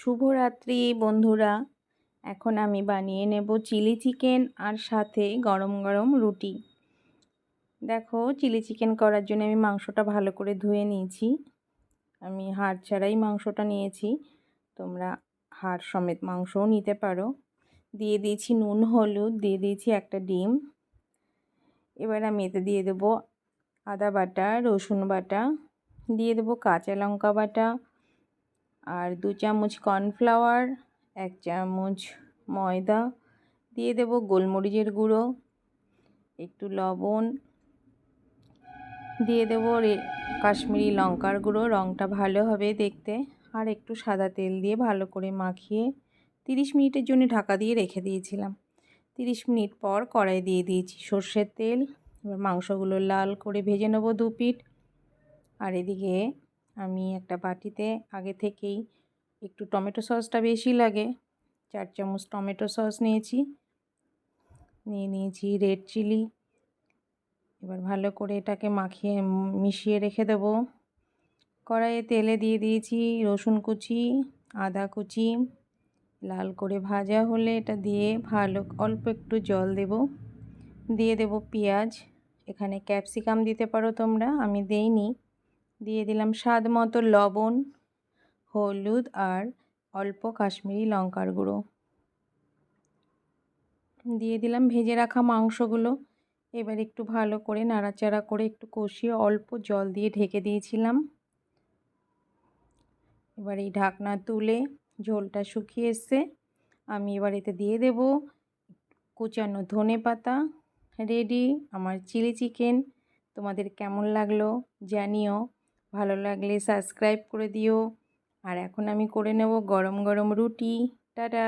শুভরাত্রি বন্ধুরা। এখন আমি বানিয়ে নেব চিলি চিকেন আর সাথে গরম গরম রুটি। দেখো, চিলি চিকেন করার জন্য আমি মাংসটা ভালো করে ধুয়ে নিয়েছি। আমি হাড় ছাড়াই মাংসটা নিয়েছি, তোমরা হাড় সমেত মাংসও নিতে পারো। দিয়ে দিয়েছি নুন, হলুদ, দিয়ে দিয়েছি একটা ডিম। এবার আমি এতে দিয়ে দেবো আদা বাটা, রসুন বাটা, দিয়ে দেবো কাঁচা লঙ্কা বাটা, আর 2 চামচ কর্নফ্লাওয়ার, 1 চামচ ময়দা, দিয়ে দেব গোলমরিচের গুঁড়ো, একটু লবণ, দিয়ে দেব কাশ্মীরি লঙ্কার গুঁড়ো, রঙটা ভালো হবে দেখতে, আর একটু সাদা তেল দিয়ে ভালো করে মাখিয়ে 30 মিনিটের জন্য ঢাকা দিয়ে রেখে দিয়েছিলাম। 30 মিনিট পর কড়াই দিয়ে দিয়েছি সর্ষের তেল। এবার মাংসগুলো লাল করে ভেজে নেব 2 পিঠ। আর এদিকে আমি একটা বাটিতে আগে থেকেই একটু টমেটো সসটা বেশি লাগে, 4 চামচ টমেটো সস নিয়েছি, নিয়েছি রেড চিলি। এবার ভালো করে এটাকে মিশিয়ে রেখে দেব। কড়াইয়ে তেলে দিয়ে দিয়েছি রসুন কুচি, আদা কুচি। লাল করে ভাজা হলে এটা দিয়ে অল্প একটু জল দেব, দিয়ে দেব পেঁয়াজ। এখানে ক্যাপসিকাম দিতে পারো তোমরা, আমি দেইনি। দিয়ে দিলাম স্বাদ মতো লবণ, হলুদ আর অল্প কাশ্মীরি লঙ্কার গুঁড়ো। দিয়ে দিলাম ভেজে রাখা মাংসগুলো। এবার একটু ভালো করে নাড়াচাড়া করে একটু কষিয়ে অল্প জল দিয়ে ঢেকে দিয়েছিলাম। এবার এই ঢাকনা তুলে ঝোলটা শুকিয়ে এসছে, আমি এবার এতে দিয়ে দেব কুচানো ধনেপাতা। রেডি আমার চিলি চিকেন। তোমাদের কেমন লাগলো জানিও, ভালো লাগলে সাবস্ক্রাইব করে দিও। আর এখন আমি করে নেব গরম গরম রুটি। টাটা।